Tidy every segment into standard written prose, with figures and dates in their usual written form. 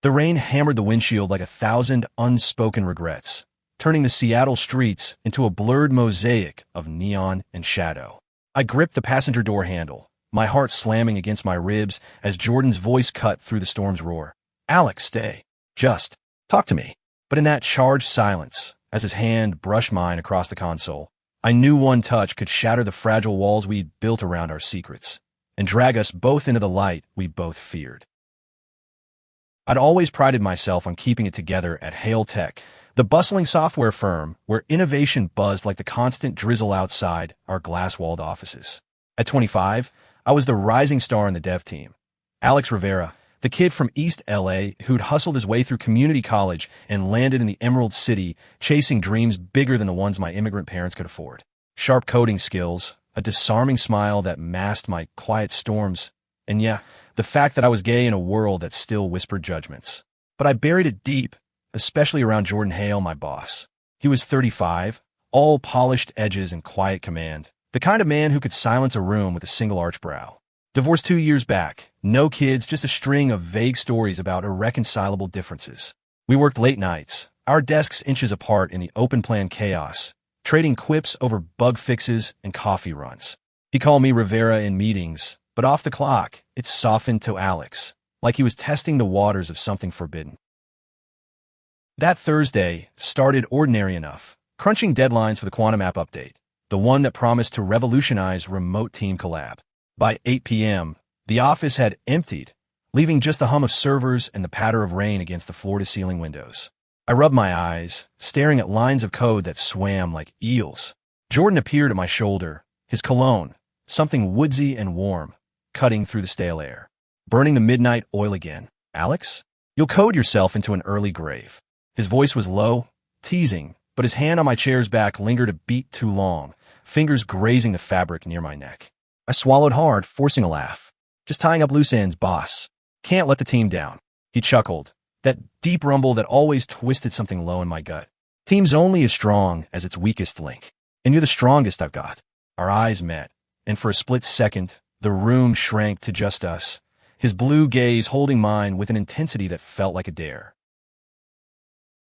The rain hammered the windshield like 1,000 unspoken regrets, turning the Seattle streets into a blurred mosaic of neon and shadow. I gripped the passenger door handle, my heart slamming against my ribs as Jordan's voice cut through the storm's roar. "Alex, stay. Just talk to me." But in that charged silence, as his hand brushed mine across the console, I knew one touch could shatter the fragile walls we'd built around our secrets and drag us both into the light we both feared. I'd always prided myself on keeping it together at Hale Tech, the bustling software firm where innovation buzzed like the constant drizzle outside our glass-walled offices. At 25, I was the rising star in the dev team. Alex Rivera, the kid from East LA who'd hustled his way through community college and landed in the Emerald City, chasing dreams bigger than the ones my immigrant parents could afford. Sharp coding skills, a disarming smile that masked my quiet storms, and yeah, the fact that I was gay in a world that still whispered judgments. But I buried it deep, especially around Jordan Hale, my boss. He was 35, all polished edges and quiet command, the kind of man who could silence a room with a single arched brow. Divorced 2 years back, no kids, just a string of vague stories about irreconcilable differences. We worked late nights, our desks inches apart in the open-plan chaos, trading quips over bug fixes and coffee runs. He called me Rivera in meetings, but off the clock, it softened to Alex, like he was testing the waters of something forbidden. That Thursday started ordinary enough, crunching deadlines for the Quantum app update, the one that promised to revolutionize remote team collab. By 8 p.m., the office had emptied, leaving just the hum of servers and the patter of rain against the floor-to-ceiling windows. I rubbed my eyes, staring at lines of code that swam like eels. Jordan appeared at my shoulder, his cologne, something woodsy and warm, cutting through the stale air. Burning the midnight oil again. "Alex, you'll code yourself into an early grave." His voice was low, teasing, but his hand on my chair's back lingered a beat too long, fingers grazing the fabric near my neck. I swallowed hard, forcing a laugh. "Just tying up loose ends, boss. Can't let the team down." He chuckled, that deep rumble that always twisted something low in my gut. "Team's only as strong as its weakest link, and you're the strongest I've got." Our eyes met, and for a split second, the room shrank to just us, his blue gaze holding mine with an intensity that felt like a dare.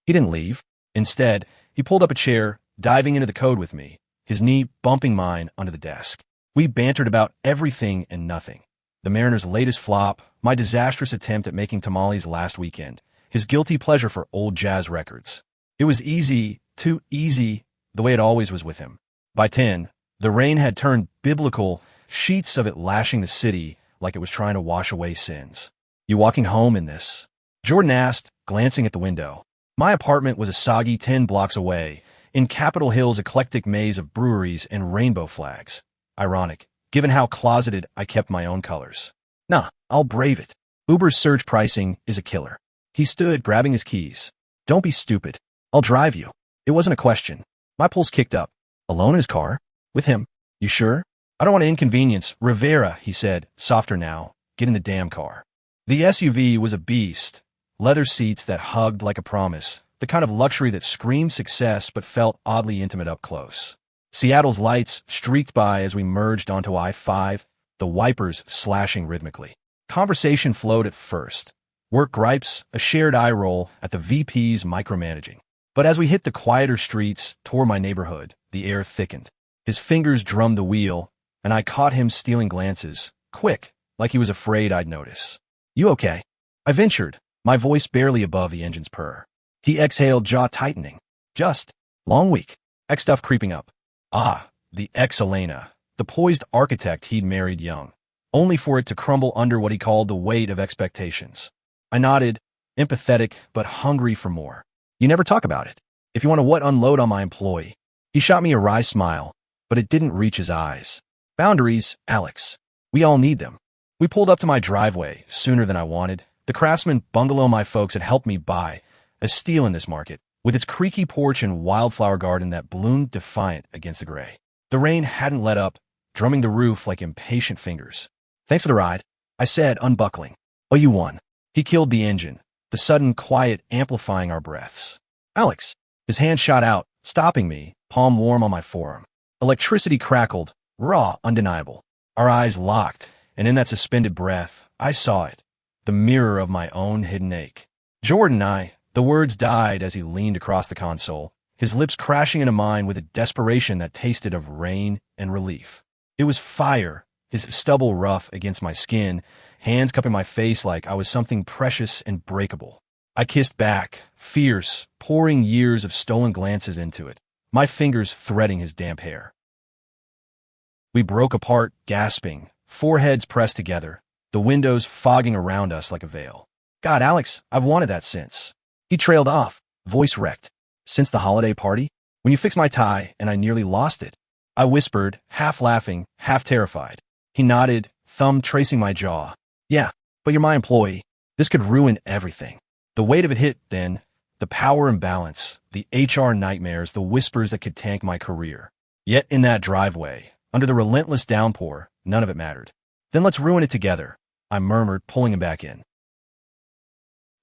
He didn't leave. Instead, he pulled up a chair, diving into the code with me, his knee bumping mine under the desk. We bantered about everything and nothing. The Mariners' latest flop, my disastrous attempt at making tamales last weekend, his guilty pleasure for old jazz records. It was easy, too easy, the way it always was with him. By 10, the rain had turned biblical, sheets of it lashing the city like it was trying to wash away sins. "You walking home in this?" Jordan asked, glancing at the window. My apartment was a soggy 10 blocks away, in Capitol Hill's eclectic maze of breweries and rainbow flags. Ironic, given how closeted I kept my own colors. "Nah, I'll brave it. Uber's surge pricing is a killer." He stood, grabbing his keys. "Don't be stupid. I'll drive you." It wasn't a question. My pulse kicked up. "Alone in his car? With him? You sure?" "I don't want to inconvenience Rivera," he said, softer now. "Get in the damn car." The SUV was a beast. Leather seats that hugged like a promise, the kind of luxury that screamed success but felt oddly intimate up close. Seattle's lights streaked by as we merged onto I-5, the wipers slashing rhythmically. Conversation flowed at first. Work gripes, a shared eye roll at the VP's micromanaging. But as we hit the quieter streets toward my neighborhood, the air thickened. His fingers drummed the wheel, and I caught him stealing glances, quick, like he was afraid I'd notice. "You okay?" I ventured, my voice barely above the engine's purr. He exhaled, jaw tightening. "Just long week. X stuff creeping up." Ah, the ex-Elena, the poised architect he'd married young, only for it to crumble under what he called the weight of expectations. I nodded, empathetic but hungry for more. "You never talk about it. If you want to what, unload on my employee." He shot me a wry smile, but it didn't reach his eyes. "Boundaries, Alex. We all need them." We pulled up to my driveway sooner than I wanted. The Craftsman bungalow my folks had helped me buy, a steal in this market, with its creaky porch and wildflower garden that bloomed defiant against the gray. The rain hadn't let up, drumming the roof like impatient fingers. "Thanks for the ride," I said, unbuckling. "Oh, you won." He killed the engine, the sudden quiet amplifying our breaths. "Alex." His hand shot out, stopping me, palm warm on my forearm. Electricity crackled, raw, undeniable. Our eyes locked, and in that suspended breath, I saw it, the mirror of my own hidden ache. The words died as he leaned across the console, his lips crashing into mine with a desperation that tasted of rain and relief. It was fire, his stubble rough against my skin, hands cupping my face like I was something precious and breakable. I kissed back, fierce, pouring years of stolen glances into it, my fingers threading his damp hair. We broke apart, gasping, foreheads pressed together, the windows fogging around us like a veil. God, Alex, I've wanted that since. He trailed off, voice wrecked. Since the holiday party? When you fixed my tie and I nearly lost it. I whispered, half laughing, half terrified. He nodded, thumb tracing my jaw. Yeah, but you're my employee. This could ruin everything. The weight of it hit, then. The power imbalance, the HR nightmares, the whispers that could tank my career. Yet in that driveway, under the relentless downpour, none of it mattered. Then let's ruin it together, I murmured, pulling him back in.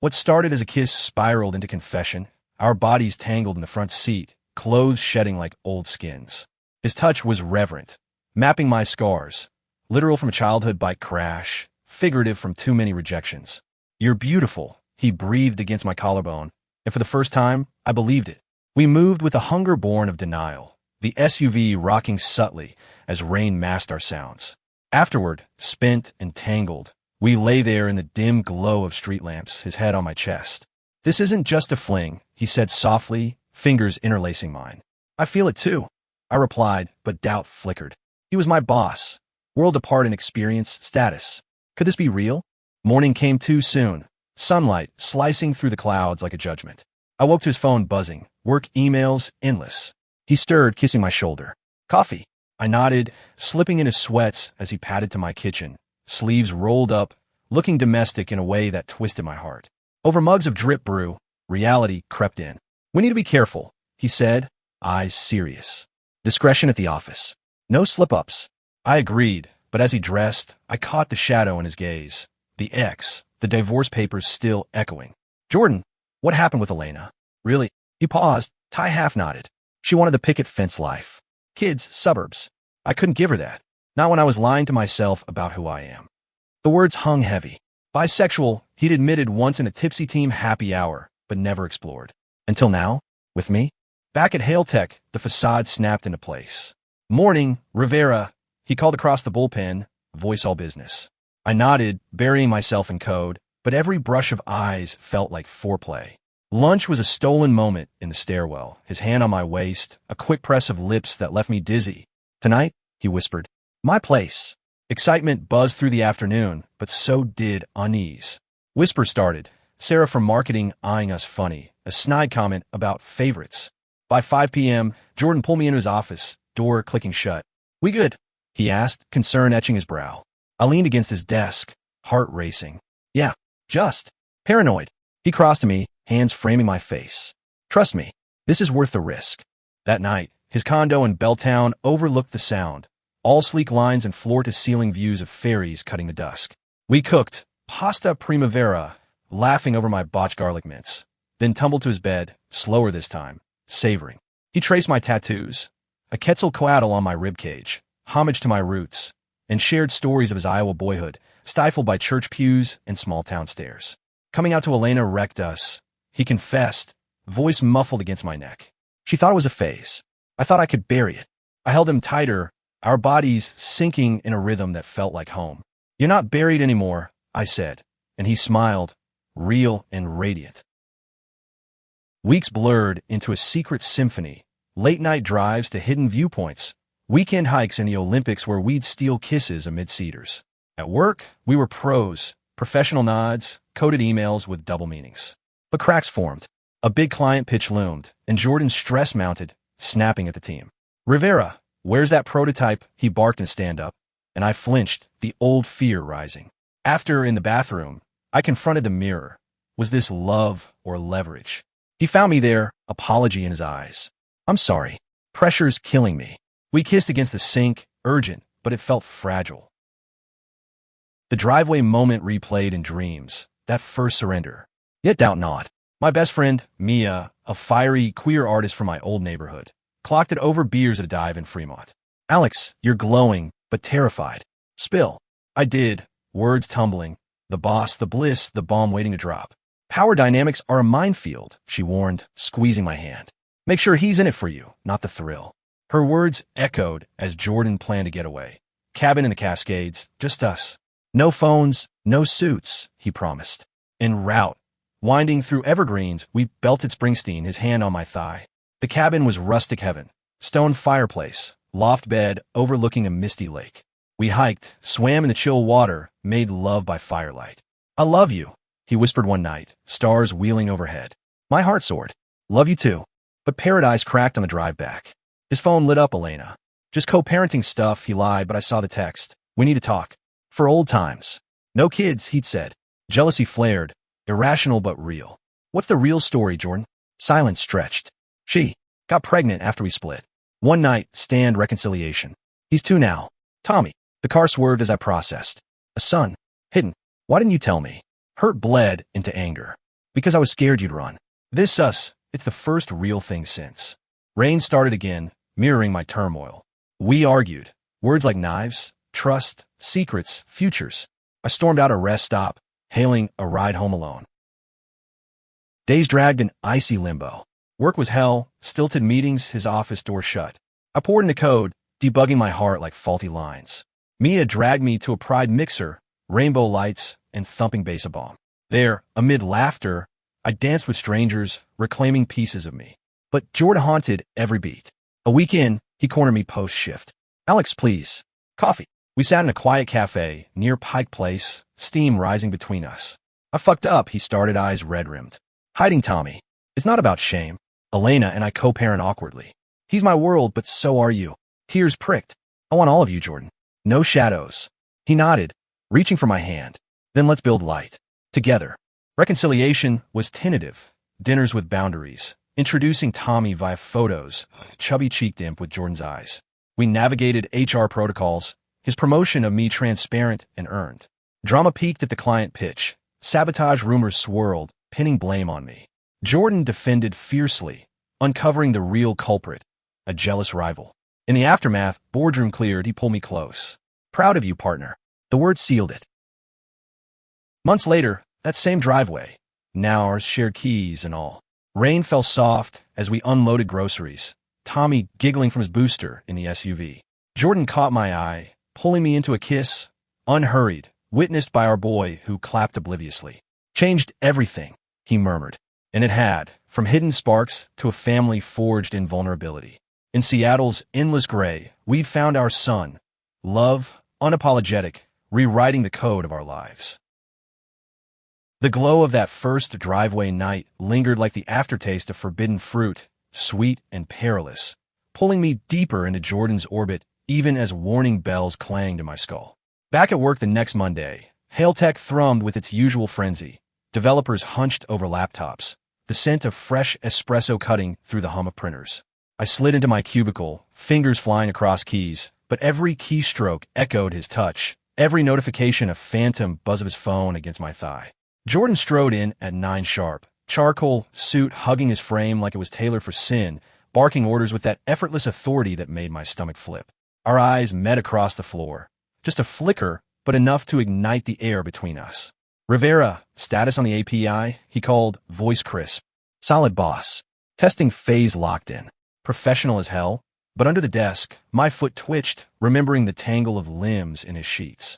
What started as a kiss spiraled into confession, our bodies tangled in the front seat, clothes shedding like old skins. His touch was reverent, mapping my scars, literal from a childhood bike crash, figurative from too many rejections. You're beautiful, he breathed against my collarbone, and for the first time, I believed it. We moved with a hunger born of denial, the SUV rocking subtly as rain masked our sounds. Afterward, spent and tangled, we lay there in the dim glow of street lamps, his head on my chest. This isn't just a fling, he said softly, fingers interlacing mine. I feel it too, I replied, but doubt flickered. He was my boss, world apart in experience, status. Could this be real? Morning came too soon, sunlight slicing through the clouds like a judgment. I woke to his phone buzzing, work emails endless. He stirred, kissing my shoulder. Coffee. I nodded, slipping into sweats as he padded to my kitchen, sleeves rolled up, looking domestic in a way that twisted my heart. Over mugs of drip brew, reality crept in. We need to be careful, he said, eyes serious. Discretion at the office. No slip-ups. I agreed, but as he dressed, I caught the shadow in his gaze. The X, the divorce papers still echoing. Jordan, what happened with Elena? Really? He paused, Ty half-nodded. She wanted the picket fence life. Kids, suburbs. I couldn't give her that. Not when I was lying to myself about who I am. The words hung heavy. Bisexual, he'd admitted once in a tipsy team happy hour, but never explored. Until now, with me? Back at Hailtech, the facade snapped into place. Morning, Rivera, he called across the bullpen, voice all business. I nodded, burying myself in code, but every brush of eyes felt like foreplay. Lunch was a stolen moment in the stairwell, his hand on my waist, a quick press of lips that left me dizzy. Tonight, he whispered, my place. Excitement buzzed through the afternoon, but so did unease. Whispers started, Sarah from marketing eyeing us funny, a snide comment about favorites. By 5 p.m., Jordan pulled me into his office, door clicking shut. We good? He asked, concern etching his brow. I leaned against his desk, heart racing. Yeah, just. Paranoid. He crossed to me, hands framing my face. Trust me, this is worth the risk. That night, his condo in Belltown overlooked the sound, all sleek lines and floor-to-ceiling views of ferries cutting the dusk. We cooked pasta primavera, laughing over my botched garlic mince, then tumbled to his bed, slower this time, savoring. He traced my tattoos, a Quetzalcoatl on my ribcage, homage to my roots, and shared stories of his Iowa boyhood, stifled by church pews and small-town stairs. Coming out to Elena wrecked us, he confessed, voice muffled against my neck. She thought it was a phase. I thought I could bury it. I held him tighter, our bodies sinking in a rhythm that felt like home. You're not buried anymore, I said, and he smiled, real and radiant. Weeks blurred into a secret symphony, late-night drives to hidden viewpoints, weekend hikes in the Olympics where we'd steal kisses amid cedars. At work, we were pros, professional nods, coded emails with double meanings. But cracks formed. A big client pitch loomed, and Jordan's stress mounted, snapping at the team. Rivera, where's that prototype? He barked in stand-up, and I flinched, the old fear rising. After, in the bathroom, I confronted the mirror. Was this love or leverage? He found me there, apology in his eyes. I'm sorry. Pressure's killing me. We kissed against the sink, urgent, but it felt fragile. The driveway moment replayed in dreams, that first surrender. Yet doubt not. My best friend, Mia, a fiery queer artist from my old neighborhood, clocked it over beers at a dive in Fremont. Alex, you're glowing, but terrified. Spill. I did, words tumbling. The boss, the bliss, the bomb waiting to drop. Power dynamics are a minefield, she warned, squeezing my hand. Make sure he's in it for you, not the thrill. Her words echoed as Jordan planned to get away. Cabin in the Cascades, just us. No phones, no suits, he promised. En route, winding through evergreens, we belted Springsteen, his hand on my thigh. The cabin was rustic heaven. Stone fireplace, loft bed overlooking a misty lake. We hiked, swam in the chill water, made love by firelight. I love you, he whispered one night, stars wheeling overhead. My heart soared. Love you too. But paradise cracked on the drive back. His phone lit up, Elena. Just co-parenting stuff, he lied, but I saw the text. We need to talk. For old times. No kids, he'd said. Jealousy flared. Irrational but real. What's the real story, Jordan? Silence stretched. She got pregnant after we split. One night, stand reconciliation. He's 2 now. Tommy. The car swerved as I processed. A son. Hidden. Why didn't you tell me? Hurt bled into anger. Because I was scared you'd run. This us. It's the first real thing since. Rain started again, mirroring my turmoil. We argued. Words like knives, trust, secrets, futures. I stormed out a rest stop, hailing a ride home alone. Days dragged in icy limbo. Work was hell, stilted meetings, his office door shut. I poured into code, debugging my heart like faulty lines. Mia dragged me to a Pride mixer, rainbow lights, and thumping bass bomb. There, amid laughter, I danced with strangers, reclaiming pieces of me. But Jordan haunted every beat. A week in, he cornered me post-shift. Alex, please. Coffee. We sat in a quiet cafe near Pike Place, steam rising between us. I fucked up, he started, eyes red-rimmed. Hiding Tommy. It's not about shame. Elena and I co-parent awkwardly. He's my world, but so are you. Tears pricked. I want all of you, Jordan. No shadows. He nodded, reaching for my hand. Then let's build light. Together. Reconciliation was tentative. Dinners with boundaries. Introducing Tommy via photos, a chubby-cheeked imp with Jordan's eyes. We navigated HR protocols, his promotion of me transparent and earned. Drama peaked at the client pitch. Sabotage rumors swirled, pinning blame on me. Jordan defended fiercely, uncovering the real culprit, a jealous rival. In the aftermath, boardroom cleared, he pulled me close. Proud of you, partner. The word sealed it. Months later, that same driveway. Now ours, shared keys and all. Rain fell soft as we unloaded groceries, Tommy giggling from his booster in the SUV. Jordan caught my eye, pulling me into a kiss, unhurried, witnessed by our boy who clapped obliviously. Changed everything, he murmured. And it had, from hidden sparks to a family forged in vulnerability. In Seattle's endless gray, we'd found our son. Love, unapologetic, rewriting the code of our lives. The glow of that first driveway night lingered like the aftertaste of forbidden fruit, sweet and perilous, pulling me deeper into Jordan's orbit even as warning bells clanged in my skull. Back at work the next Monday, Hailtech thrummed with its usual frenzy. Developers hunched over laptops, the scent of fresh espresso cutting through the hum of printers. I slid into my cubicle, fingers flying across keys, but every keystroke echoed his touch, every notification a phantom buzz of his phone against my thigh. Jordan strode in at 9 sharp, charcoal suit hugging his frame like it was tailored for sin, barking orders with that effortless authority that made my stomach flip. Our eyes met across the floor. Just a flicker, but enough to ignite the air between us. Rivera, status on the API, he called, voice crisp. Solid boss. Testing phase locked in. Professional as hell. But under the desk, my foot twitched, remembering the tangle of limbs in his sheets.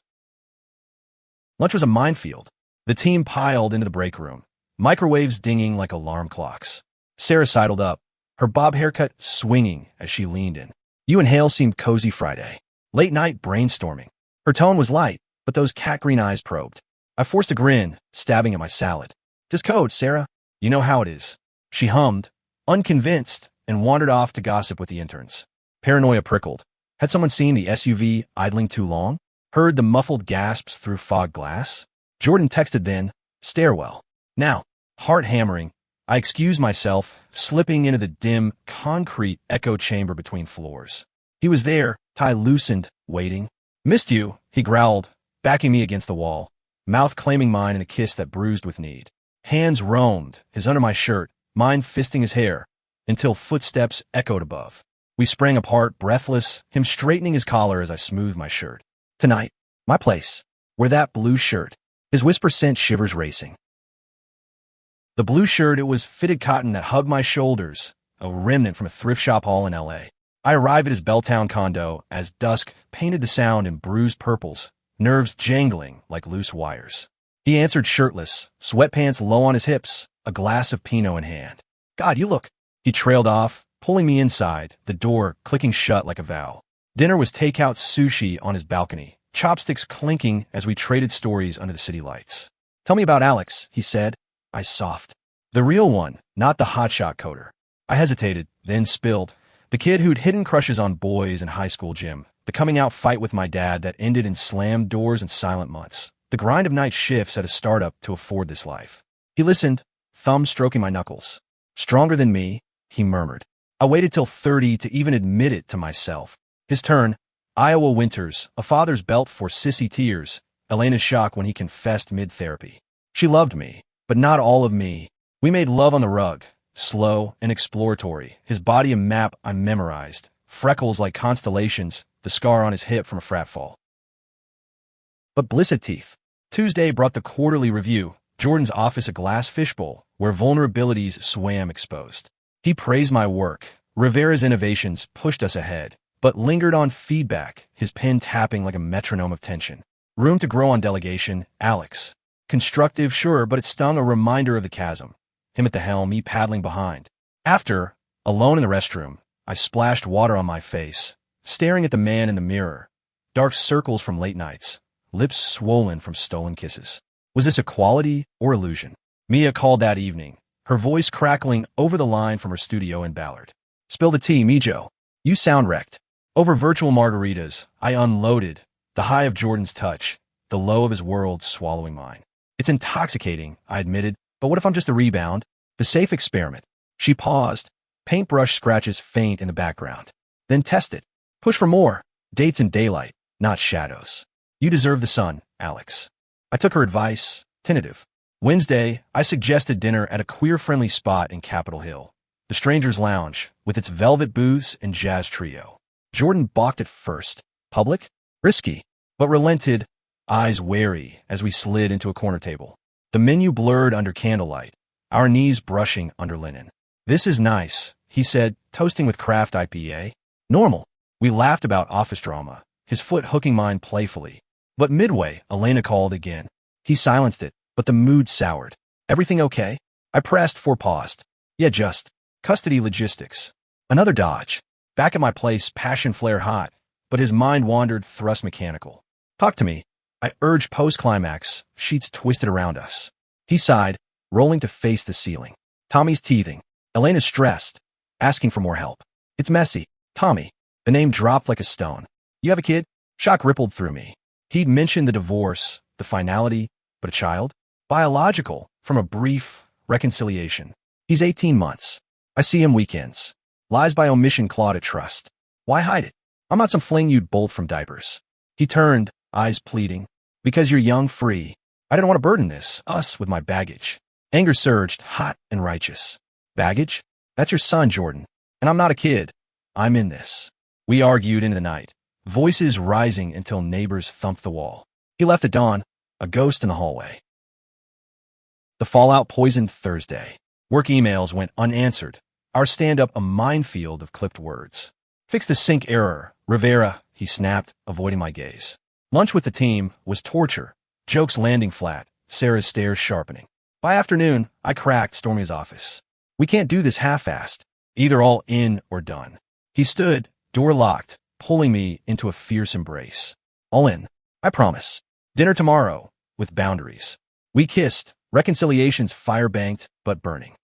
Lunch was a minefield. The team piled into the break room, microwaves dinging like alarm clocks. Sarah sidled up, her bob haircut swinging as she leaned in. You and Hale seemed cozy Friday. Late night brainstorming. Her tone was light, but those cat-green eyes probed. I forced a grin, stabbing at my salad. Just code, Sarah. You know how it is. She hummed, unconvinced, and wandered off to gossip with the interns. Paranoia prickled. Had someone seen the SUV idling too long? Heard the muffled gasps through fog glass? Jordan texted then, stairwell. Now, heart hammering, I excused myself, slipping into the dim, concrete echo chamber between floors. He was there, tie loosened, waiting. Missed you, he growled, backing me against the wall, mouth claiming mine in a kiss that bruised with need. Hands roamed, his under my shirt, mine fisting his hair, until footsteps echoed above. We sprang apart, breathless, him straightening his collar as I smoothed my shirt. Tonight, my place. Wear that blue shirt. His whisper sent shivers racing. The blue shirt, it was fitted cotton that hugged my shoulders, a remnant from a thrift shop haul in L.A. I arrived at his Belltown condo as dusk painted the sound in bruised purples, nerves jangling like loose wires. He answered shirtless, sweatpants low on his hips, a glass of Pinot in hand. "God, you look." He trailed off, pulling me inside, the door clicking shut like a vow. Dinner was takeout sushi on his balcony, chopsticks clinking as we traded stories under the city lights. "Tell me about Alex," he said. I soughed. "The real one, not the hotshot coder." I hesitated, then spilled. The kid who'd hidden crushes on boys in high school gym. The coming-out fight with my dad that ended in slammed doors and silent months. The grind of night shifts at a startup to afford this life. He listened, thumb stroking my knuckles. "Stronger than me," he murmured. I waited till 30 to even admit it to myself. His turn. Iowa winters, a father's belt for sissy tears. Elena's shock when he confessed mid-therapy. She loved me, but not all of me. We made love on the rug, slow and exploratory, his body a map I memorized, freckles like constellations, the scar on his hip from a frat fall. But bliss at teeth. Tuesday brought the quarterly review, Jordan's office a glass fishbowl, where vulnerabilities swam exposed. He praised my work. Rivera's innovations pushed us ahead, but lingered on feedback, his pen tapping like a metronome of tension. Room to grow on delegation, Alex. Constructive, sure, but it stung, a reminder of the chasm. Him at the helm, me paddling behind. After, alone in the restroom, I splashed water on my face, staring at the man in the mirror. Dark circles from late nights, lips swollen from stolen kisses. Was this a quality or illusion? Mia called that evening, her voice crackling over the line from her studio in Ballard. "Spill the tea, Mijo. You sound wrecked." Over virtual margaritas, I unloaded, the high of Jordan's touch, the low of his world swallowing mine. "It's intoxicating," I admitted, "but what if I'm just a rebound? The safe experiment." She paused, paintbrush scratches faint in the background. "Then test it. Push for more. Dates in daylight, not shadows. You deserve the sun, Alex." I took her advice, tentative. Wednesday, I suggested dinner at a queer-friendly spot in Capitol Hill, the Stranger's Lounge, with its velvet booths and jazz trio. Jordan balked at first. Public? Risky. But relented, eyes wary, as we slid into a corner table. The menu blurred under candlelight, our knees brushing under linen. "This is nice," he said, toasting with craft IPA. "Normal." We laughed about office drama, his foot hooking mine playfully. But midway, Elena called again. He silenced it, but the mood soured. "Everything okay?" I pressed for paused. "Yeah, just custody logistics." Another dodge. Back at my place, passion flare hot, but his mind wandered, thrust mechanical. "Talk to me." I urged post-climax, sheets twisted around us. He sighed, rolling to face the ceiling. "Tommy's teething. Elena's stressed, asking for more help. It's messy." Tommy. The name dropped like a stone. "You have a kid?" Shock rippled through me. He'd mentioned the divorce, the finality, but a child? Biological, from a brief reconciliation. "He's 18 months. I see him weekends." Lies by omission clawed at trust. "Why hide it? I'm not some fling you'd bolt from diapers." He turned, eyes pleading. "Because you're young, free. I didn't want to burden us with my baggage." Anger surged, hot and righteous. "Baggage? That's your son, Jordan. And I'm not a kid. I'm in this." We argued into the night, voices rising until neighbors thumped the wall. He left at dawn, a ghost in the hallway. The fallout poisoned Thursday. Work emails went unanswered, our stand-up a minefield of clipped words. "Fix the sync error, Rivera," he snapped, avoiding my gaze. Lunch with the team was torture, jokes landing flat, Sarah's stares sharpening. By afternoon, I cracked Stormy's office. "We can't do this half-assed, either all in or done." He stood, door locked, pulling me into a fierce embrace. "All in, I promise. Dinner tomorrow, with boundaries." We kissed, reconciliations fire-banked but burning.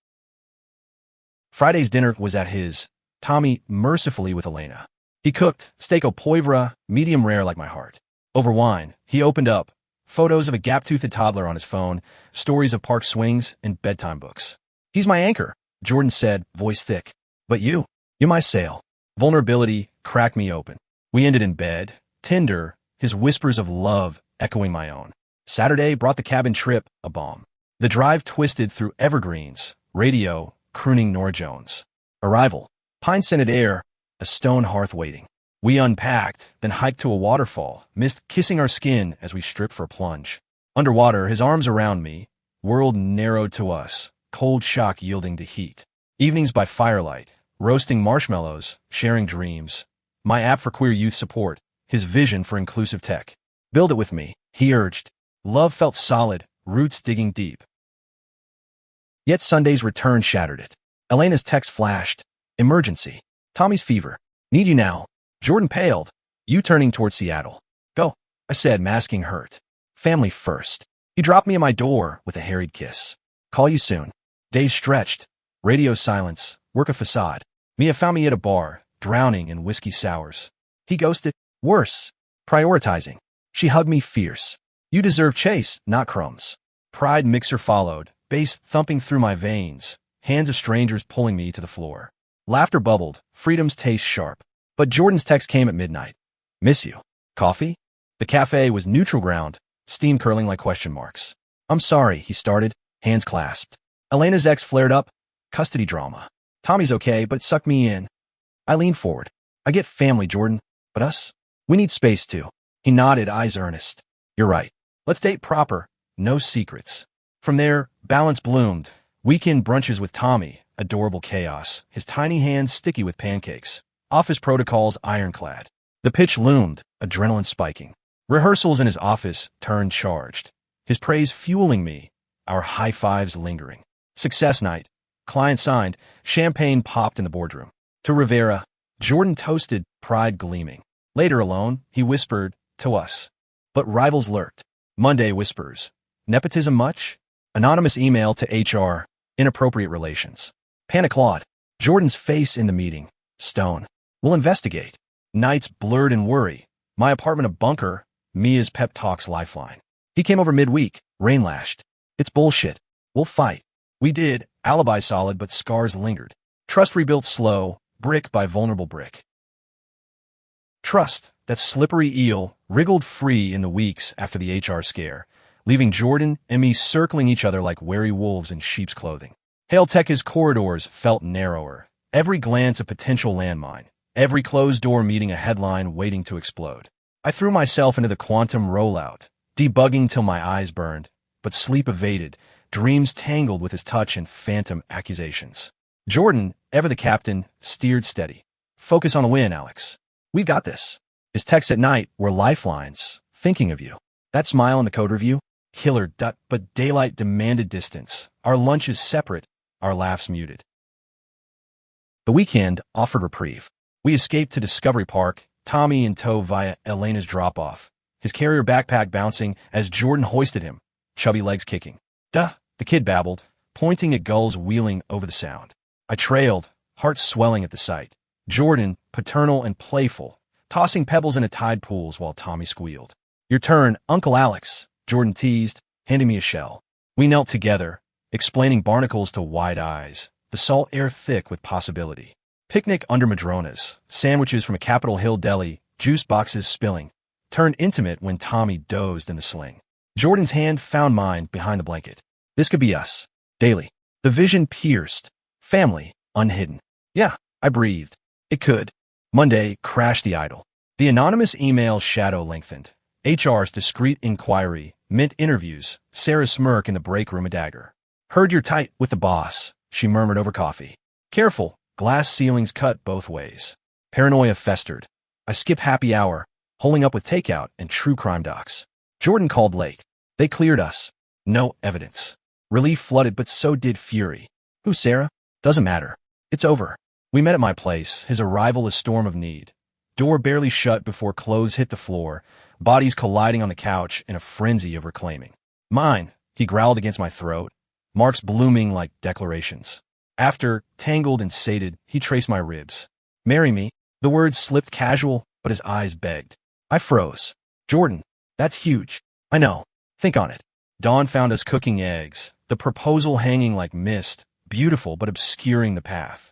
Friday's dinner was at his, Tommy mercifully with Elena. He cooked steak au poivre, medium rare like my heart. Over wine, he opened up, photos of a gap-toothed toddler on his phone, stories of park swings, and bedtime books. "He's my anchor," Jordan said, voice thick. "But you're my sail." Vulnerability cracked me open. We ended in bed, tender, his whispers of love echoing my own. Saturday brought the cabin trip a balm. The drive twisted through evergreens, radio, crooning Norah Jones. Arrival, pine-scented air, a stone hearth waiting. We unpacked, then hiked to a waterfall, mist kissing our skin as we stripped for a plunge. Underwater, his arms around me, world narrowed to us, cold shock yielding to heat. Evenings by firelight, roasting marshmallows, sharing dreams. My app for queer youth support, his vision for inclusive tech. Build it with me, he urged. Love felt solid, roots digging deep. Yet Sunday's return shattered it. Elena's text flashed. Emergency. Tommy's fever. Need you now. Jordan paled. You turning toward Seattle. Go, I said, masking hurt. Family first. He dropped me at my door with a harried kiss. Call you soon. Days stretched. Radio silence. Work a facade. Mia found me at a bar, drowning in whiskey sours. He ghosted. Worse. Prioritizing. She hugged me fierce. You deserve chase, not crumbs. Pride mixer followed, bass thumping through my veins, hands of strangers pulling me to the floor. Laughter bubbled, freedom's taste sharp. But Jordan's text came at midnight. Miss you. Coffee? The cafe was neutral ground, steam curling like question marks. I'm sorry, he started, hands clasped. Elena's ex flared up. Custody drama. Tommy's okay, but suck me in. I leaned forward. I get family, Jordan, but us? We need space too. He nodded, eyes earnest. You're right. Let's date proper. No secrets. From there, balance bloomed. Weekend brunches with Tommy. Adorable chaos. His tiny hands sticky with pancakes. Office protocols ironclad. The pitch loomed, adrenaline spiking. Rehearsals in his office turned charged. His praise fueling me. Our high fives lingering. Success night. Client signed. Champagne popped in the boardroom. To Rivera, Jordan toasted, pride gleaming. Later alone, he whispered, to us. But rivals lurked. Monday whispers. Nepotism much? Anonymous email to HR. Inappropriate relations. Panic Claude. Jordan's face in the meeting. Stone. We'll investigate. Nights blurred in worry. My apartment a bunker. Mia's pep talks lifeline. He came over midweek. Rain lashed. It's bullshit. We'll fight. We did. Alibi solid, but scars lingered. Trust rebuilt slow, brick by vulnerable brick. Trust, that slippery eel, wriggled free in the weeks after the HR scare, leaving Jordan and me circling each other like wary wolves in sheep's clothing. Hail-Tech's corridors felt narrower, every glance a potential landmine, every closed door meeting a headline waiting to explode. I threw myself into the quantum rollout, debugging till my eyes burned, but sleep evaded, dreams tangled with his touch and phantom accusations. Jordan, ever the captain, steered steady. Focus on the win, Alex. We got this. His texts at night were lifelines, thinking of you. That smile in the code review? Killer, but daylight demanded distance. Our lunches separate, our laughs muted. The weekend offered reprieve. We escaped to Discovery Park, Tommy in tow via Elena's drop-off, his carrier backpack bouncing as Jordan hoisted him, chubby legs kicking. Duh, the kid babbled, pointing at gulls wheeling over the sound. I trailed, heart swelling at the sight. Jordan, paternal and playful, tossing pebbles into tide pools while Tommy squealed. Your turn, Uncle Alex, Jordan teased, handing me a shell. We knelt together, explaining barnacles to wide eyes, the salt air thick with possibility. Picnic under madronas, sandwiches from a Capitol Hill deli, juice boxes spilling, turned intimate when Tommy dozed in the sling. Jordan's hand found mine behind the blanket. This could be us. Daily. The vision pierced. Family, unhidden. Yeah, I breathed. It could. Monday crashed the idol. The anonymous email shadow lengthened. HR's discreet inquiry, mint interviews, Sarah's smirk in the break room a dagger. Heard you're tight with the boss, she murmured over coffee. Careful, glass ceilings cut both ways. Paranoia festered. I skip happy hour, holding up with takeout and true crime docs. Jordan called late. They cleared us. No evidence. Relief flooded, but so did fury. Who's Sarah? Doesn't matter. It's over. We met at my place, his arrival a storm of need. Door barely shut before clothes hit the floor, bodies colliding on the couch in a frenzy of reclaiming. Mine, he growled against my throat, marks blooming like declarations. After, tangled and sated, he traced my ribs. Marry me. The words slipped casual, but his eyes begged. I froze. Jordan, that's huge. I know. Think on it. Dawn found us cooking eggs, the proposal hanging like mist, beautiful but obscuring the path.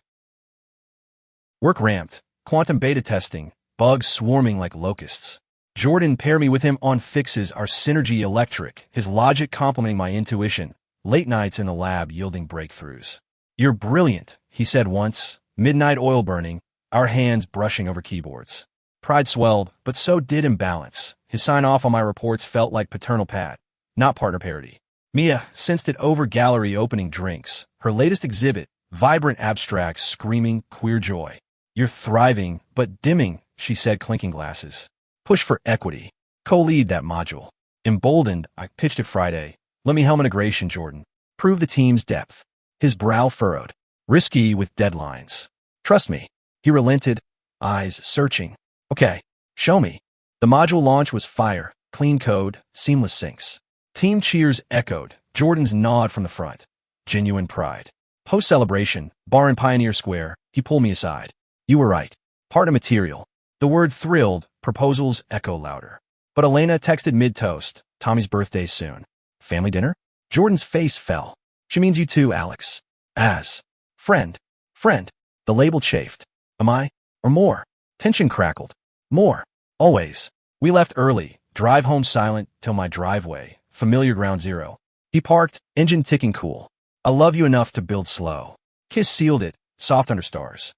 Work ramped, quantum beta testing, bugs swarming like locusts. Jordan paired me with him on fixes, our synergy electric, his logic complementing my intuition, late nights in the lab yielding breakthroughs. You're brilliant, he said once, midnight oil burning, our hands brushing over keyboards. Pride swelled, but so did imbalance. His sign-off on my reports felt like paternal pat, not partner parity. Mia sensed it over gallery opening drinks, her latest exhibit, vibrant abstracts screaming queer joy. You're thriving, but dimming, she said, clinking glasses. Push for equity. Co-lead that module. Emboldened, I pitched it Friday. Let me helm integration, Jordan. Prove the team's depth. His brow furrowed. Risky with deadlines. Trust me. He relented, eyes searching. Okay, show me. The module launch was fire, clean code, seamless syncs. Team cheers echoed, Jordan's nod from the front. Genuine pride. Post-celebration, bar in Pioneer Square, he pulled me aside. You were right. Partner material. The word thrilled, proposals echo louder. But Elena texted mid-toast, Tommy's birthday soon. Family dinner? Jordan's face fell. She means you too, Alex. As. Friend. Friend. The label chafed. Am I? Or more? Tension crackled. More. Always. We left early, drive home silent till my driveway, familiar ground zero. He parked, engine ticking cool. I love you enough to build slow. Kiss sealed it, soft under stars.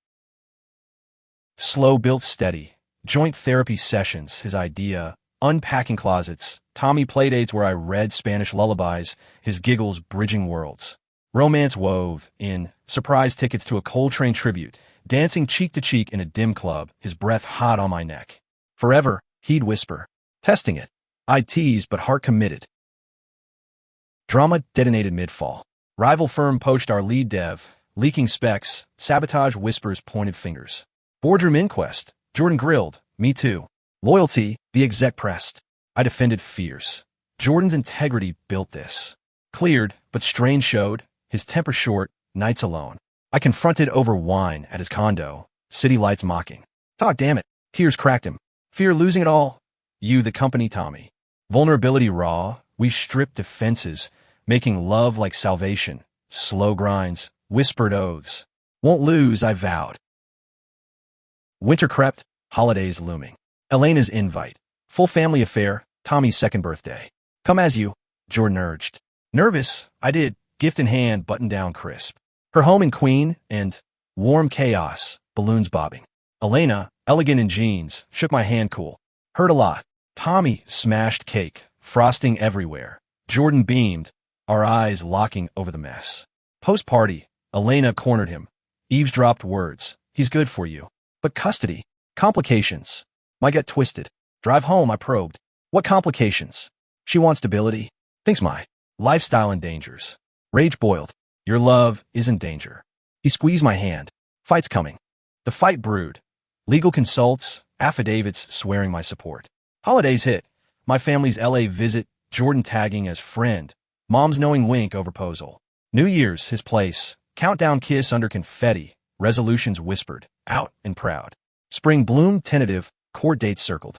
Slow built steady. Joint therapy sessions, his idea. Unpacking closets. Tommy playdates where I read Spanish lullabies, his giggles bridging worlds. Romance wove in. Surprise tickets to a Coltrane tribute. Dancing cheek to cheek in a dim club, his breath hot on my neck. Forever, he'd whisper. Testing it. I'd tease, but heart committed. Drama detonated mid-fall. Rival firm poached our lead dev. Leaking specs. Sabotage whispers pointed fingers. Boardroom inquest. Jordan grilled. Me too. Loyalty. The exec pressed. I defended fierce. Jordan's integrity built this. Cleared, but strain showed. His temper short. Nights alone. I confronted over wine at his condo. City lights mocking. Talk, damn it. Tears cracked him. Fear losing it all. You, the company, Tommy. Vulnerability raw. We stripped defenses, making love like salvation. Slow grinds, whispered oaths. Won't lose, I vowed. Winter crept, holidays looming. Elena's invite. Full family affair, Tommy's second birthday. Come as you, Jordan urged. Nervous, I did, gift in hand, button down crisp. Her home in Queen, and warm chaos, balloons bobbing. Elena, elegant in jeans, shook my hand cool. Heard a lot. Tommy smashed cake, frosting everywhere. Jordan beamed, our eyes locking over the mess. Post-party, Elena cornered him. Eavesdropped words. He's good for you. But custody. Complications. My gut twisted. Drive home, I probed. What complications? She wants stability. Thinks my lifestyle endangers. Rage boiled. Your love isn't danger. He squeezed my hand. Fight's coming. The fight brewed. Legal consults, affidavits swearing my support. Holidays hit. My family's LA visit, Jordan tagging as friend. Mom's knowing wink over proposal. New Year's, his place. Countdown kiss under confetti. Resolutions whispered. Out and proud. Spring bloom tentative. Court dates circled.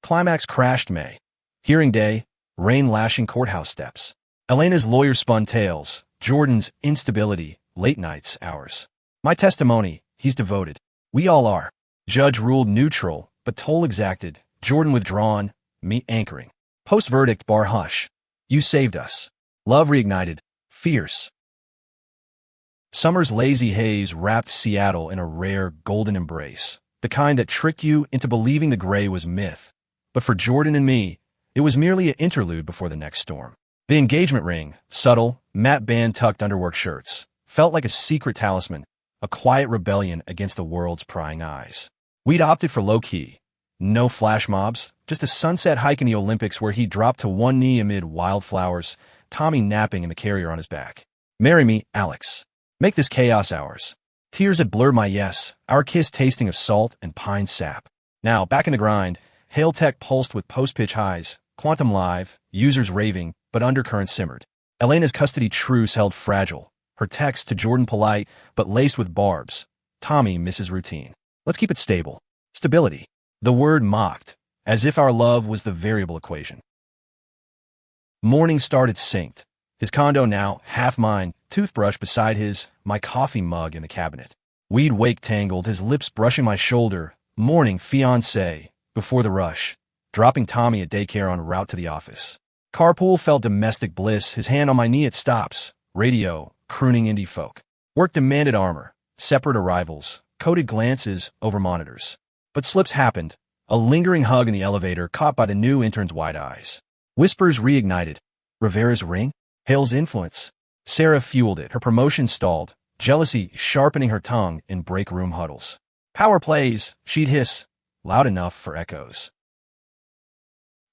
Climax crashed May. Hearing day. Rain lashing courthouse steps. Elena's lawyer spun tales. Jordan's instability. Late nights, hours. My testimony. He's devoted. We all are. Judge ruled neutral, but toll exacted. Jordan withdrawn. Me anchoring. Post-verdict bar hush. You saved us. Love reignited. Fierce. Summer's lazy haze wrapped Seattle in a rare golden embrace. The kind that tricked you into believing the gray was myth. But for Jordan and me, it was merely an interlude before the next storm. The engagement ring, subtle, matte band tucked underwork shirts, felt like a secret talisman, a quiet rebellion against the world's prying eyes. We'd opted for low-key. No flash mobs, just a sunset hike in the Olympics where he dropped to one knee amid wildflowers, Tommy napping in the carrier on his back. Marry me, Alex. Make this chaos ours. Tears had blurred my yes, our kiss tasting of salt and pine sap. Now, back in the grind, Hail Tech pulsed with post-pitch highs, Quantum live, users raving, but undercurrents simmered. Elena's custody truce held fragile, her text to Jordan polite, but laced with barbs. Tommy misses routine. Let's keep it stable. Stability. The word mocked, as if our love was the variable equation. Morning started synced. His condo now, half mine, toothbrush beside his, my coffee mug in the cabinet. We'd wake tangled, his lips brushing my shoulder, morning fiancé, before the rush, dropping Tommy at daycare en route to the office. Carpool felt domestic bliss, his hand on my knee at stops, radio, crooning indie folk. Work demanded armor, separate arrivals, coded glances over monitors. But slips happened, a lingering hug in the elevator caught by the new intern's wide eyes. Whispers reignited. Rivera's ring? Hale's influence? Sarah fueled it. Her promotion stalled, jealousy sharpening her tongue in break room huddles. Power plays, she'd hiss, loud enough for echoes.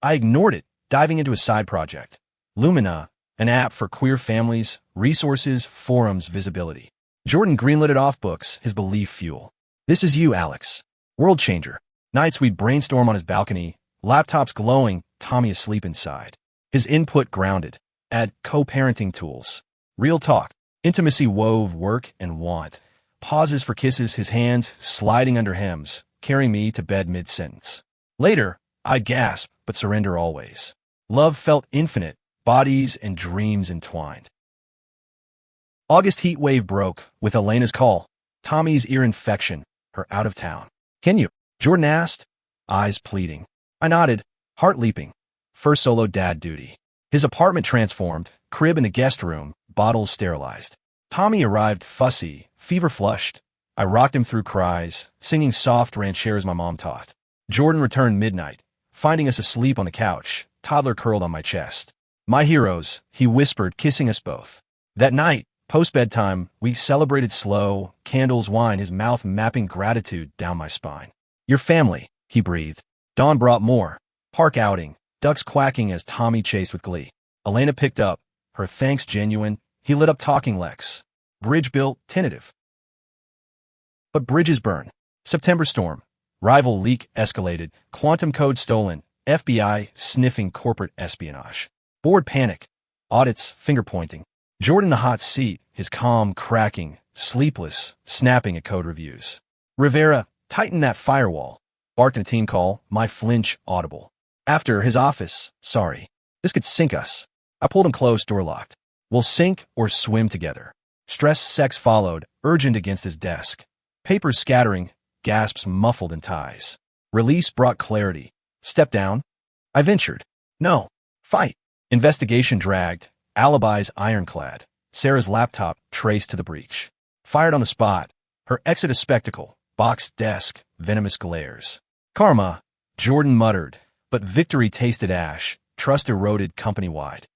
I ignored it, diving into a side project. Lumina, an app for queer families, resources, forums, visibility. Jordan greenlit it off books, his belief fuel. This is you, Alex. World changer. Nights we'd brainstorm on his balcony, laptops glowing, Tommy asleep inside. His input grounded. Add co-parenting tools. Real talk. Intimacy wove work and want. Pauses for kisses, his hands sliding under hems, carrying me to bed mid-sentence. Later, I'd gasp, but surrender always. Love felt infinite, bodies and dreams entwined. August heat wave broke with Elena's call. Tommy's ear infection, her out of town. Can you? Jordan asked, eyes pleading. I nodded, heart leaping. First solo dad duty. His apartment transformed, crib in the guest room, bottles sterilized. Tommy arrived fussy, fever-flushed. I rocked him through cries, singing soft rancheras my mom taught. Jordan returned midnight, finding us asleep on the couch, toddler curled on my chest. My heroes, he whispered, kissing us both. That night, post-bedtime, we celebrated slow, candles, wine, his mouth mapping gratitude down my spine. Your family, he breathed. Dawn brought more. Park outing, ducks quacking as Tommy chased with glee. Elena picked up, her thanks genuine. He lit up talking Lex. Bridge built, tentative. But bridges burn. September storm. Rival leak escalated. Quantum code stolen. FBI sniffing corporate espionage. Board panic. Audits finger-pointing. Jordan the hot seat, his calm cracking, sleepless, snapping at code reviews. Rivera, tighten that firewall. Barked in a team call, my flinch audible. After his office, sorry. This could sink us. I pulled him close, door locked. We'll sink or swim together. Stress sex followed, urgent against his desk. Papers scattering, gasps muffled in ties. Release brought clarity. Step down. I ventured. No. Fight. Investigation dragged. Alibis ironclad. Sarah's laptop traced to the breach. Fired on the spot. Her exit a spectacle. Boxed desk. Venomous glares. Karma. Jordan muttered. But victory tasted ash. Trust eroded company-wide.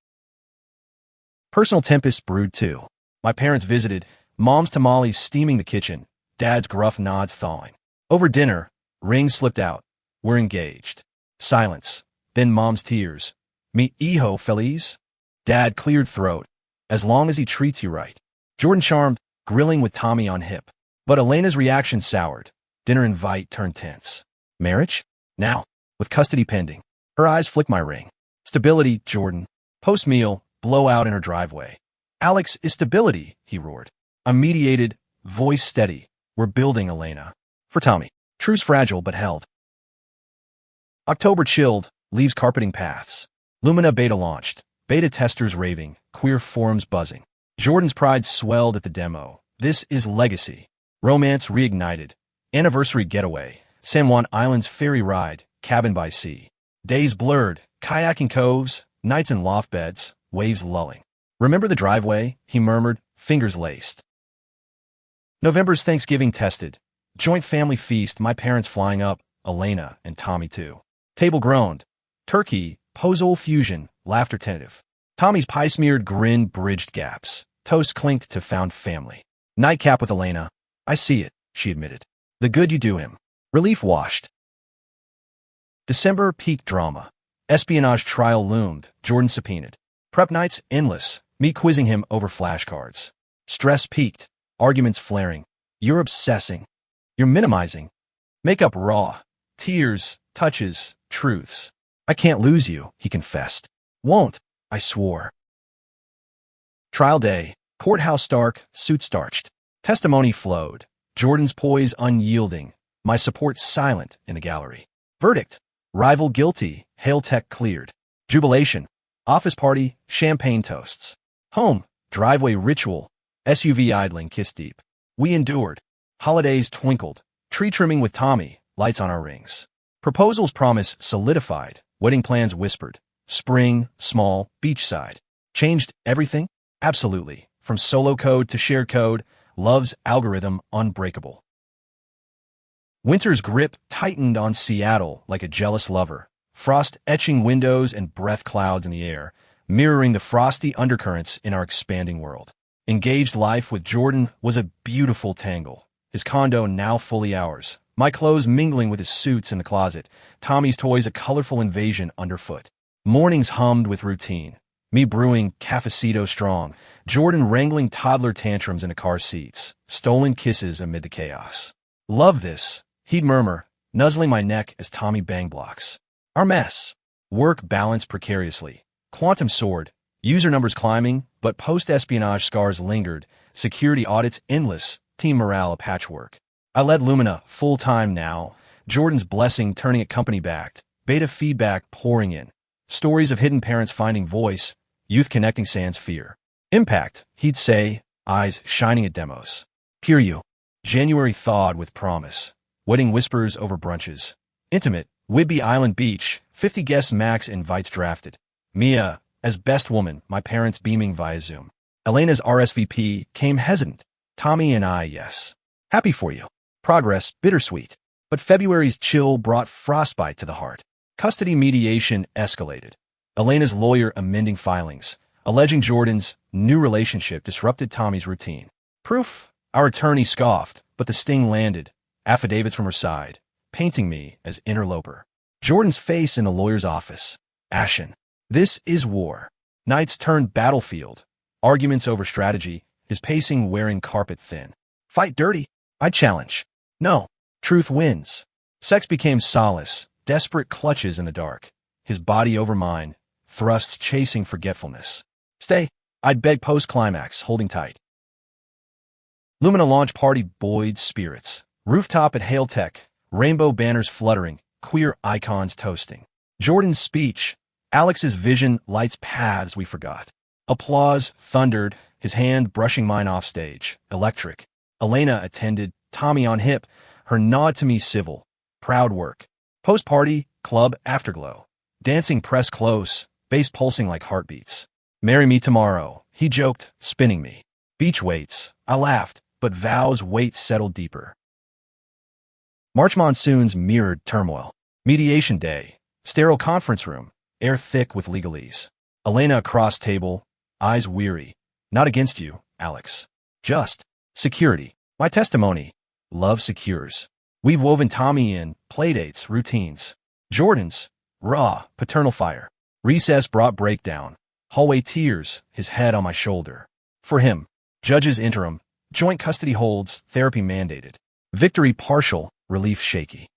Personal tempest brewed too. My parents visited. Mom's tamales steaming the kitchen. Dad's gruff nods thawing. Over dinner, rings slipped out. We're engaged. Silence. Then Mom's tears. Mi hijo feliz? Dad cleared throat. As long as he treats you right. Jordan charmed, grilling with Tommy on hip. But Elena's reaction soured. Dinner invite turned tense. Marriage? Now. With custody pending. Her eyes flicked my ring. Stability, Jordan. Post-meal, blowout in her driveway. Alex is stability, he roared. I'm mediated, voice steady. We're building, Elena. For Tommy. Truce fragile but held. October chilled, leaves carpeting paths. Lumina beta launched. Beta testers raving, queer forums buzzing. Jordan's pride swelled at the demo. This is legacy. Romance reignited. Anniversary getaway. San Juan Island's ferry ride, cabin by sea. Days blurred, kayaking coves, nights in loft beds, waves lulling. Remember the driveway? He murmured, fingers laced. November's Thanksgiving tested. Joint family feast, my parents flying up, Elena and Tommy too. Table groaned. Turkey, pozole fusion, laughter tentative. Tommy's pie-smeared grin bridged gaps. Toast clinked to found family. Nightcap with Elena. I see it, she admitted. The good you do him. Relief washed. December peak drama. Espionage trial loomed, Jordan subpoenaed. Prep nights endless, me quizzing him over flashcards. Stress peaked, arguments flaring. You're obsessing. You're minimizing. Makeup raw. Tears, touches, truths. I can't lose you, he confessed. Won't, I swore. Trial day. Courthouse dark, suit starched. Testimony flowed. Jordan's poise unyielding. My support silent in the gallery. Verdict. Rival guilty. Hail tech cleared. Jubilation. Office party. Champagne toasts. Home. Driveway ritual. SUV idling kiss deep. We endured. Holidays twinkled. Tree trimming with Tommy. Lights on our rings. Proposals promise solidified. Wedding plans whispered. Spring, small, beachside. Changed everything? Absolutely. From solo code to shared code, love's algorithm unbreakable. Winter's grip tightened on Seattle like a jealous lover. Frost etching windows and breath clouds in the air. mirroring the frosty undercurrents in our expanding world. Engaged life with Jordan was a beautiful tangle. His condo now fully ours. My clothes mingling with his suits in the closet. Tommy's toys a colorful invasion underfoot. Mornings hummed with routine. Me brewing cafecito strong. Jordan wrangling toddler tantrums into car seats. Stolen kisses amid the chaos. Love this, he'd murmur, nuzzling my neck as Tommy bang blocks. Our mess. Work balanced precariously. Quantum soared. User numbers climbing, but post-espionage scars lingered. Security audits endless. Team morale a patchwork. I led Lumina full-time now. Jordan's blessing turning it company-backed. Beta feedback pouring in. Stories of hidden parents finding voice. Youth connecting sans fear. Impact, he'd say, eyes shining at demos. Hear you. January thawed with promise. Wedding whispers over brunches. Intimate. Whidbey Island Beach. 50 guests max invites drafted. Mia, as best woman, my parents beaming via Zoom. Elena's RSVP came hesitant. Tommy and I, yes. Happy for you. Progress, bittersweet. But February's chill brought frostbite to the heart. Custody mediation escalated. Elena's lawyer amending filings, alleging Jordan's new relationship disrupted Tommy's routine. Proof? Our attorney scoffed, but the sting landed. Affidavits from her side, painting me as interloper. Jordan's face in the lawyer's office. Ashen. This is war. Nights turned battlefield. Arguments over strategy, his pacing wearing carpet thin. Fight dirty? I challenge. No. Truth wins. Sex became solace, desperate clutches in the dark. His body over mine, thrusts chasing forgetfulness. Stay. I'd beg post-climax, holding tight. Lumina launch party buoyed spirits. Rooftop at Hail Tech, rainbow banners fluttering, queer icons toasting. Jordan's speech, Alex's vision lights paths we forgot. Applause thundered, his hand brushing mine off stage. Electric. Elena attended, Tommy on hip, her nod to me civil. Proud work. Post-party, club afterglow. Dancing press close, bass pulsing like heartbeats. Marry me tomorrow, he joked, spinning me. Beach waits, I laughed, but vows' weight settled deeper. March monsoons mirrored turmoil. Mediation day, sterile conference room, air thick with legalese. Elena across table, eyes weary. Not against you, Alex. Just security. My testimony. Love secures. We've woven Tommy in, playdates, routines. Jordan's, raw, paternal fire. Recess brought breakdown. Hallway tears, his head on my shoulder. For him, judge's interim, joint custody holds, therapy mandated. Victory partial, relief shaky.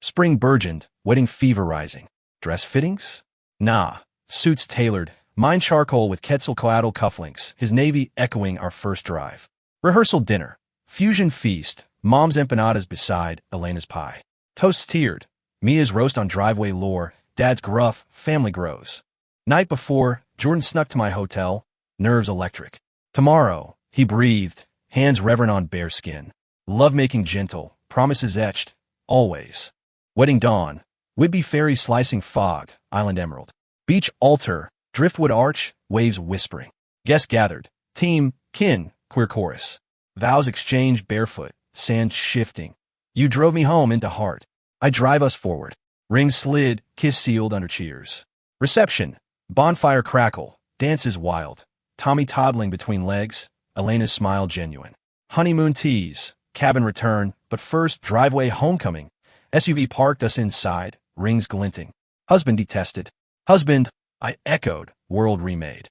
Spring burgeoned, wedding fever rising. Dress fittings? Nah. Suits tailored, mine charcoal with Quetzalcoatl cufflinks, his navy echoing our first drive. Rehearsal dinner. Fusion feast, mom's empanadas beside Elena's pie. Toasts tiered, Mia's roast on driveway lore, dad's gruff, family grows. Night before, Jordan snuck to my hotel, nerves electric. Tomorrow, he breathed, hands reverent on bare skin. Love-making gentle, promises etched, always. Wedding dawn, Whidbey ferry slicing fog, island emerald. Beach altar, driftwood arch, waves whispering. Guests gathered, team, kin, queer chorus. Vows exchanged barefoot, sand shifting. You drove me home into heart. I drive us forward. Rings slid, kiss sealed under cheers. Reception, bonfire crackle, dances wild. Tommy toddling between legs, Elena's smile genuine. Honeymoon tease, cabin return, but first driveway homecoming. SUV parked us inside, rings glinting. Husband detested. Husband, I echoed, world remade.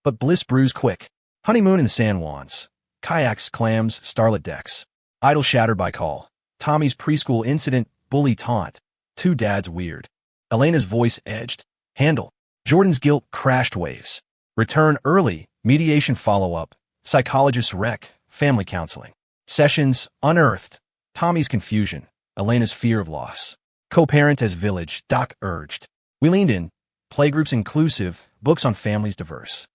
But bliss brews quick. Honeymoon in the San Juans. Kayaks, clams, starlit decks. Idol shattered by call. Tommy's preschool incident, bully taunt. Two dads weird. Elena's voice edged. Handle. Jordan's guilt crashed waves. Return early, mediation follow-up. Psychologist rec, family counseling. Sessions unearthed. Tommy's confusion. Elena's fear of loss. Co-parent as village, Doc urged. We leaned in. Playgroups inclusive, books on families diverse.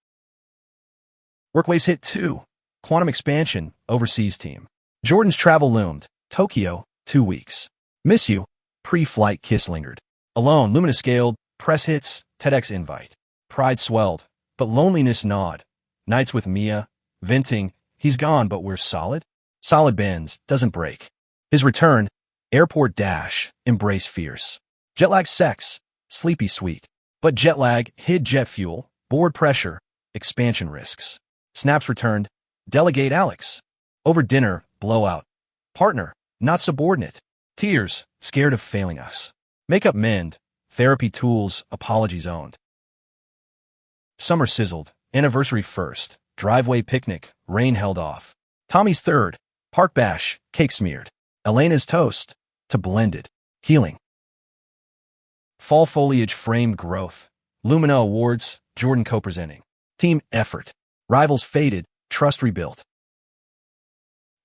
Workways hit 2. Quantum expansion, overseas team. Jordan's travel loomed. Tokyo, 2 weeks. Miss you. Pre-flight kiss lingered. Alone, Lumina scaled. Press hits, TEDx invite. Pride swelled, but loneliness gnawed. Nights with Mia, venting. He's gone, but we're solid. Solid bends, doesn't break. His return, airport dash, embrace fierce. Jet lag sex, sleepy sweet. But jet lag hid jet fuel, board pressure, expansion risks. Snaps returned. Delegate Alex. Over dinner, blowout. Partner, not subordinate. Tears, scared of failing us. Makeup mend. Therapy tools, apologies owned. Summer sizzled. Anniversary first. Driveway picnic. Rain held off. Tommy's third. Park bash. Cake smeared. Elena's toast. To blended. Healing. Fall foliage framed growth. Lumina Awards. Jordan co-presenting. Team effort. Rivals faded. Trust rebuilt.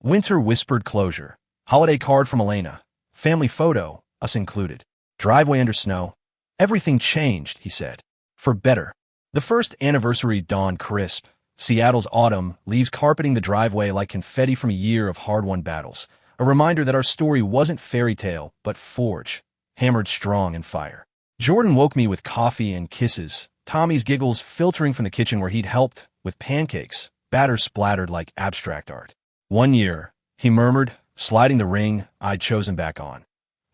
Winter whispered closure. Holiday card from Elena. Family photo, us included. Driveway under snow. Everything changed, he said. For better. The first anniversary dawned crisp. Seattle's autumn leaves carpeting the driveway like confetti from a year of hard-won battles. A reminder that our story wasn't fairy tale, but forge, hammered strong in fire. Jordan woke me with coffee and kisses. Tommy's giggles filtering from the kitchen where he'd helped with pancakes, batter splattered like abstract art. 1 year, he murmured, sliding the ring I'd chosen back on.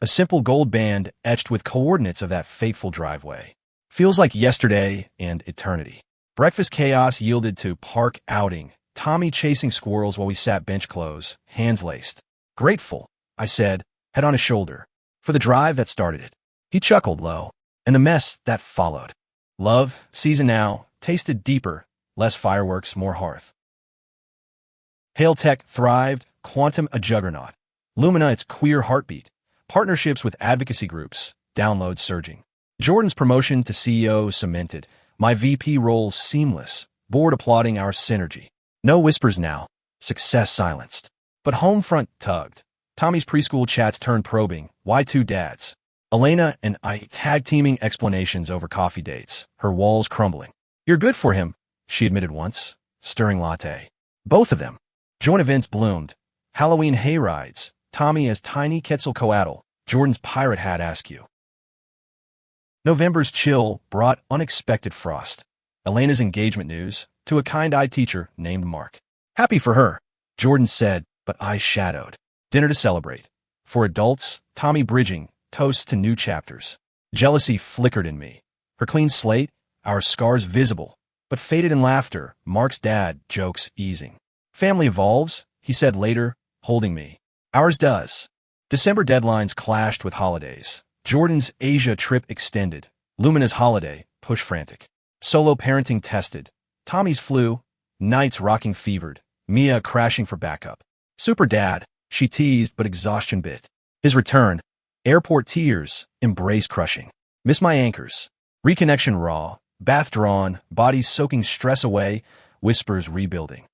A simple gold band etched with coordinates of that fateful driveway. Feels like yesterday and eternity. Breakfast chaos yielded to park outing. Tommy chasing squirrels while we sat bench close, hands laced. Grateful, I said, head on his shoulder, for the drive that started it. He chuckled low, and the mess that followed. Love, season now, tasted deeper, less fireworks, more hearth. Hail Tech thrived, Quantum a juggernaut. Lumina its queer heartbeat. Partnerships with advocacy groups, downloads surging. Jordan's promotion to CEO cemented. My VP role seamless, board applauding our synergy. No whispers now, success silenced. But home front tugged. Tommy's preschool chats turned probing. Why two dads? Elena and I tag-teaming explanations over coffee dates, her walls crumbling. You're good for him, she admitted once, stirring latte. Both of them. Joint events bloomed. Halloween hayrides, Tommy as tiny Quetzalcoatl, Jordan's pirate hat askew. November's chill brought unexpected frost. Elena's engagement news, to a kind-eyed teacher named Mark. Happy for her, Jordan said, but I shadowed. Dinner to celebrate. For adults, Tommy bridging, toasts to new chapters. Jealousy flickered in me. Her clean slate, our scars visible, but faded in laughter, Mark's dad, jokes easing. Family evolves, he said later, holding me. Ours does. December deadlines clashed with holidays. Jordan's Asia trip extended. Lumina's holiday, push frantic. Solo parenting tested. Tommy's flu. Nights rocking fevered. Mia crashing for backup. Super dad, she teased but exhaustion bit. His return. Airport tears. Embrace crushing. Miss my anchors. Reconnection raw. Bath drawn. Bodies soaking stress away. Whispers rebuilding.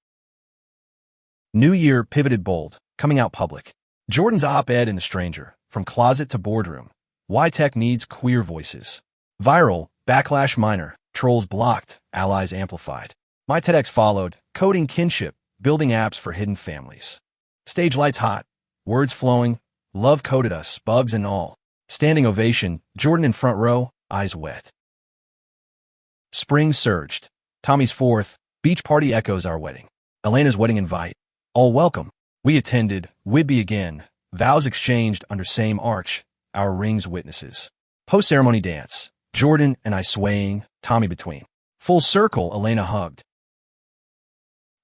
New Year pivoted bold. Coming out public. Jordan's op-ed in The Stranger. From closet to boardroom. Why tech needs queer voices. Viral, backlash minor, trolls blocked, allies amplified. My TEDx followed, coding kinship, building apps for hidden families. Stage lights hot, words flowing, love coded us, bugs and all. Standing ovation, Jordan in front row, eyes wet. Spring surged. Tommy's fourth, beach party echoes our wedding. Elena's wedding invite. All welcome. We attended, Whidbey again, vows exchanged under same arch. Our rings witnesses. Post-ceremony dance. Jordan and I swaying, Tommy between. Full circle, Elena hugged.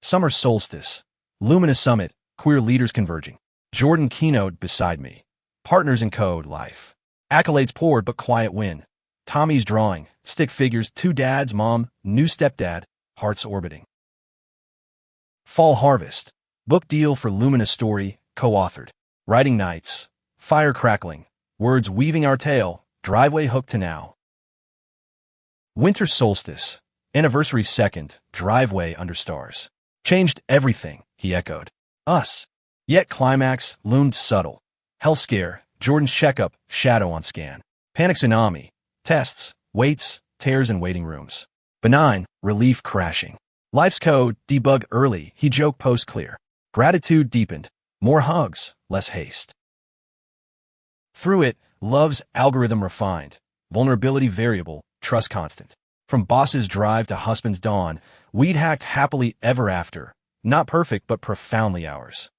Summer solstice. Lumina summit, queer leaders converging. Jordan keynote beside me. Partners in code, life. Accolades poured but quiet win. Tommy's drawing, stick figures, two dads, mom, new stepdad, hearts orbiting. Fall harvest. Book deal for Lumina's story, co-authored. Writing nights. Fire crackling. Words weaving our tale, driveway hook to now. Winter solstice, anniversary second, driveway under stars. Changed everything, he echoed. Us. Yet climax loomed subtle. Hell scare, Jordan's checkup, shadow on scan. Panic tsunami, tests, waits, tears in waiting rooms. Benign, relief crashing. Life's code, debug early, he joked post clear. Gratitude deepened. More hugs, less haste. Through it, love's algorithm refined, vulnerability variable, trust constant. From boss's drive to husband's dawn, we'd hacked happily ever after, not perfect but profoundly ours.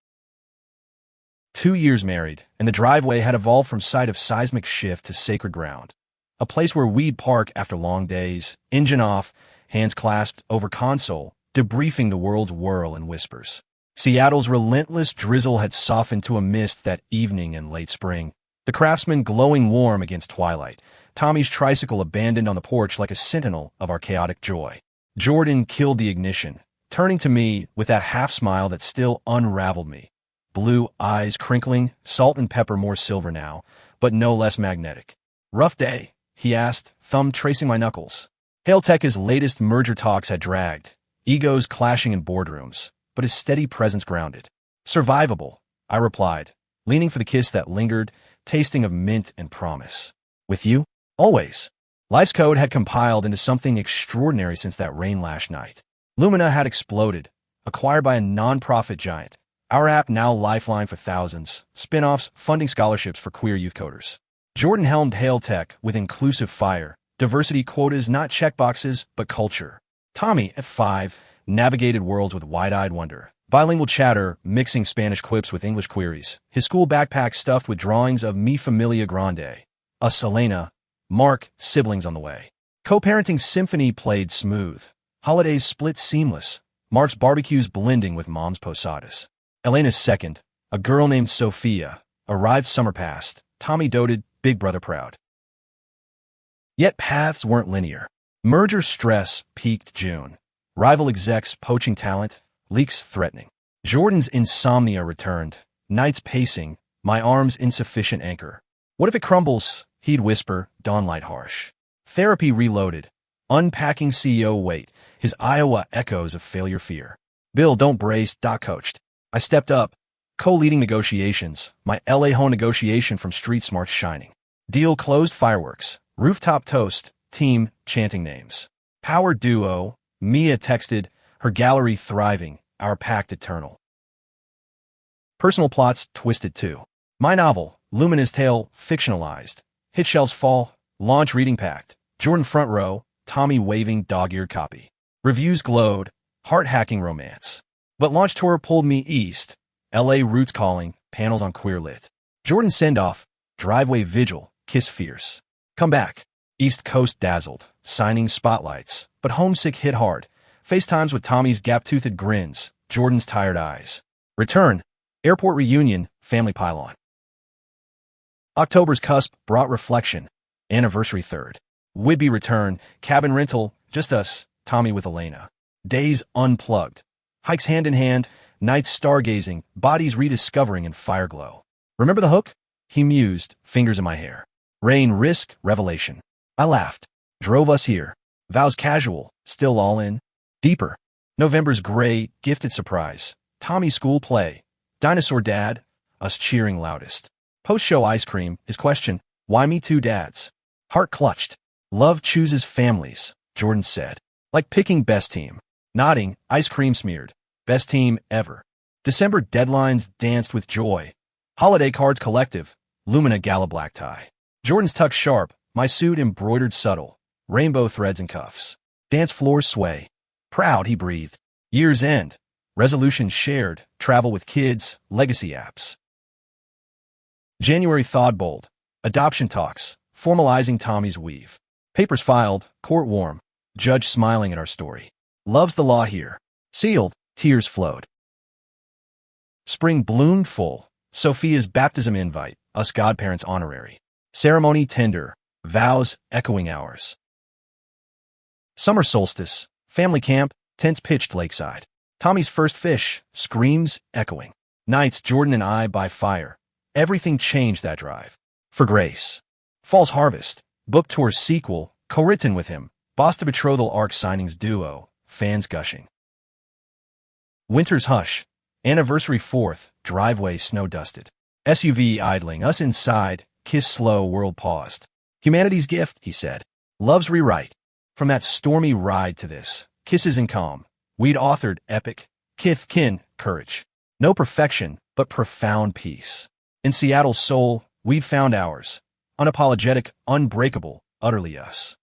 2 years married, and the driveway had evolved from site of seismic shift to sacred ground. A place where we'd park after long days, engine off, hands clasped over console, debriefing the world's whirl and whispers. Seattle's relentless drizzle had softened to a mist that evening in late spring, the Craftsman glowing warm against twilight, Tommy's tricycle abandoned on the porch like a sentinel of our chaotic joy. Jordan killed the ignition, turning to me with that half-smile that still unraveled me. Blue eyes crinkling, salt and pepper more silver now, but no less magnetic. "Rough day?" he asked, thumb tracing my knuckles. Hailtech's latest merger talks had dragged, egos clashing in boardrooms, but his steady presence grounded. "Survivable," I replied, leaning for the kiss that lingered, tasting of mint and promise. "With you? Always." Life's code had compiled into something extraordinary since that rain-lashed night. Lumina had exploded, acquired by a non-profit giant. Our app now lifeline for thousands, spin-offs funding scholarships for queer youth coders. Jordan helmed Hailtech with inclusive fire, diversity quotas not checkboxes, but culture. Tommy, at 5, navigated worlds with wide-eyed wonder. Bilingual chatter, mixing Spanish quips with English queries. His school backpack stuffed with drawings of Mi Familia Grande. Selena, Mark, siblings on the way. Co-parenting symphony played smooth. Holidays split seamless. Mark's barbecues blending with Mom's posadas. Elena's second, a girl named Sophia, arrived summer past. Tommy doted, big brother proud. Yet paths weren't linear. Merger stress peaked June. Rival execs poaching talent, leaks threatening. Jordan's insomnia returned, nights pacing, my arms insufficient anchor. "What if it crumbles?" he'd whisper, dawnlight harsh. Therapy reloaded, unpacking CEO weight, his Iowa echoes of failure fear. "Bill, don't brace," Doc coached. I stepped up, co-leading negotiations, my LA home negotiation from street smarts shining. Deal closed, fireworks, rooftop toast, team chanting names. Power duo, Mia texted, her gallery thriving, our pact eternal. Personal plots twisted too. My novel, Lumina's Tale, fictionalized. Hit shelves fall, launch reading packed. Jordan front row, Tommy waving dog-eared copy. Reviews glowed, heart-hacking romance. But launch tour pulled me east. LA roots calling, panels on queer lit. Jordan send-off, driveway vigil, kiss fierce. Come back. East Coast dazzled, signing spotlights, but homesick hit hard. FaceTimes with Tommy's gap-toothed grins, Jordan's tired eyes. Return, airport reunion, family pylon. October's cusp brought reflection. Anniversary 3rd. Whidbey return, cabin rental, just us, Tommy with Elena. Days unplugged. Hikes hand in hand, nights stargazing, bodies rediscovering in fire glow. Remember the hook? He mused, fingers in my hair. Rain, risk, revelation. I laughed. Drove us here. Vows casual, still all in. Deeper. November's gray, gifted surprise. Tommy's school play. Dinosaur dad, us cheering loudest. Post-show ice cream, his question, why me two dads? Heart clutched. Love chooses families, Jordan said. Like picking best team. Nodding, ice cream smeared. Best team ever. December deadlines danced with joy. Holiday cards collective. Lumina gala black tie. Jordan's tucked sharp, my suit embroidered subtle. Rainbow threads and cuffs. Dance floors sway. Proud, he breathed. Year's end. Resolutions shared. Travel with kids. Legacy apps. January thawed bold. Adoption talks. Formalizing Tommy's weave. Papers filed. Court warm. Judge smiling at our story. Loves the law here. Sealed. Tears flowed. Spring bloomed full. Sophia's baptism invite. Us godparents honorary. Ceremony tender. Vows echoing ours. Summer solstice. Family camp. Tents pitched lakeside. Tommy's first fish. Screams echoing. Nights Jordan and I by fire. Everything changed that drive. For grace. Fall's harvest. Book tour sequel. Co-written with him. Boston betrothal arc signings duo. Fans gushing. Winter's hush. Anniversary 4th. Driveway snow-dusted. SUV idling. Us inside. Kiss slow. World paused. Humanity's gift, he said. Love's rewrite. From that stormy ride to this. Kisses and calm. We'd authored epic. Kith, kin, courage. No perfection, but profound peace. In Seattle's soul, we'd found ours. Unapologetic, unbreakable, utterly us.